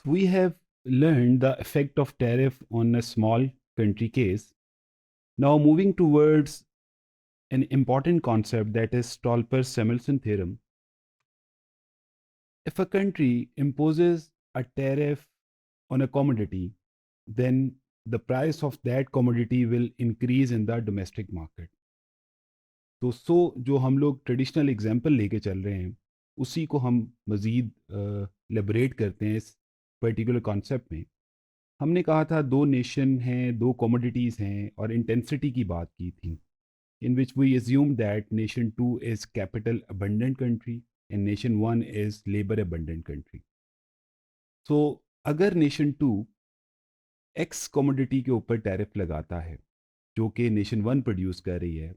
So we have learned the effect of tariff on a small country case. Now moving towards an important concept, that is Stolper-Samuelson theorem. If a country imposes a tariff on a commodity, then the price of that commodity will increase in the domestic market. तो जो हम लोग traditional example लेके चल रहे हैं, उसी को हम मज़ीद लेबरेट करते हैं इस पर्टिकुलर कॉन्सेप्ट में। हमने कहा था 2 नेशन हैं, 2 कमोडिटीज़ हैं और इंटेंसिटी की बात की थी, in which we assume that nation 2 is capital abundant country and nation 1 is labor abundant country. So अगर नेशन 2 एक्स कमोडिटी के ऊपर टैरिफ लगाता है, जो कि नेशन 1 प्रोड्यूस कर रही है,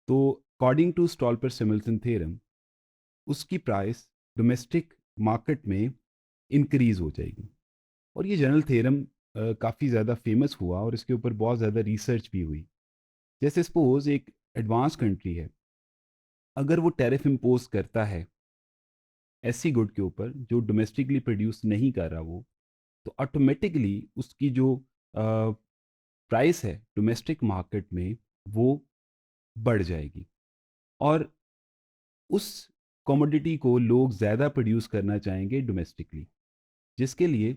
तो अकॉर्डिंग टू स्टॉल्पर सिमल्सन थ्योरम उसकी प्राइस डोमेस्टिक मार्केट में इंक्रीज़ हो जाएगी। और ये जनरल थ्योरम काफ़ी ज़्यादा फेमस हुआ और इसके ऊपर बहुत ज़्यादा रिसर्च भी हुई। जैसे सपोज़ एक एडवांस कंट्री है, अगर वो टैरिफ इम्पोज़ करता है ऐसी गुड के ऊपर जो डोमेस्टिकली प्रोड्यूस नहीं कर रहा वो, तो ऑटोमेटिकली उसकी जो प्राइस है डोमेस्टिक मार्केट में वो बढ़ जाएगी और उस कमोडिटी को लोग ज़्यादा प्रोड्यूस करना चाहेंगे डोमेस्टिकली, जिसके लिए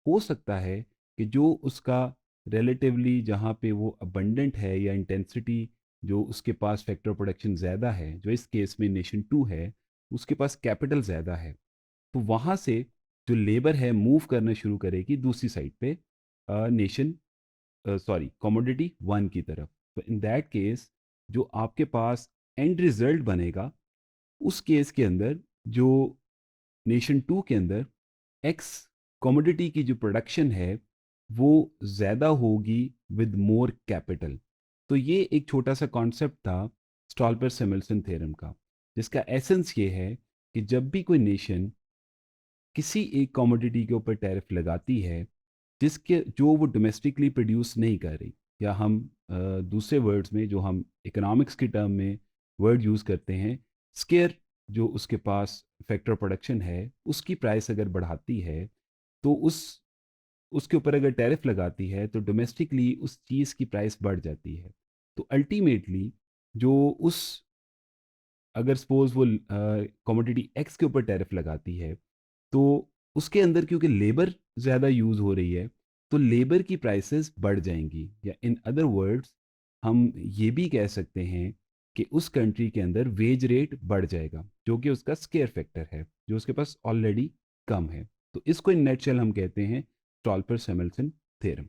हो सकता है कि जो उसका रिलेटिवली जहाँ पे वो अबंडेंट है या इंटेंसिटी जो उसके पास फैक्टर प्रोडक्शन ज़्यादा है, जो इस केस में नेशन 2 है, उसके पास कैपिटल ज़्यादा है, तो वहाँ से जो लेबर है मूव करना शुरू करेगी दूसरी साइड पे नेशन सॉरी कमोडिटी 1 की तरफ। तो इन दैट केस जो आपके पास एंड रिजल्ट बनेगा, उस केस के अंदर जो नेशन 2 के अंदर एक्स कमोडिटी की जो प्रोडक्शन है वो ज़्यादा होगी विद मोर कैपिटल। तो ये एक छोटा सा कॉन्सेप्ट था स्टॉल्पर सेमल्सन थ्योरम का, जिसका एसेंस ये है कि जब भी कोई नेशन किसी एक कमोडिटी के ऊपर टैरिफ लगाती है जिसके जो वो डोमेस्टिकली प्रोड्यूस नहीं कर रही, या हम दूसरे वर्ड्स में जो हम इकोनॉमिक्स की टर्म में वर्ड यूज़ करते हैं, स्केयर, जो उसके पास फैक्टर प्रोडक्शन है उसकी प्राइस अगर बढ़ाती है, तो उसके ऊपर अगर टैरिफ लगाती है तो डोमेस्टिकली उस चीज़ की प्राइस बढ़ जाती है। तो अल्टीमेटली जो उस अगर सपोज वो कमोडिटी एक्स के ऊपर टैरिफ लगाती है, तो उसके अंदर क्योंकि लेबर ज़्यादा यूज़ हो रही है, तो लेबर की प्राइसेस बढ़ जाएंगी, या इन अदर वर्ड्स हम ये भी कह सकते हैं कि उस कंट्री के अंदर वेज रेट बढ़ जाएगा, जो कि उसका स्केयर फैक्टर है, जो उसके पास ऑलरेडी कम है। तो इसको इन नेटशेल हम कहते हैं स्टॉल्पर सेमल्सन थ्योरम।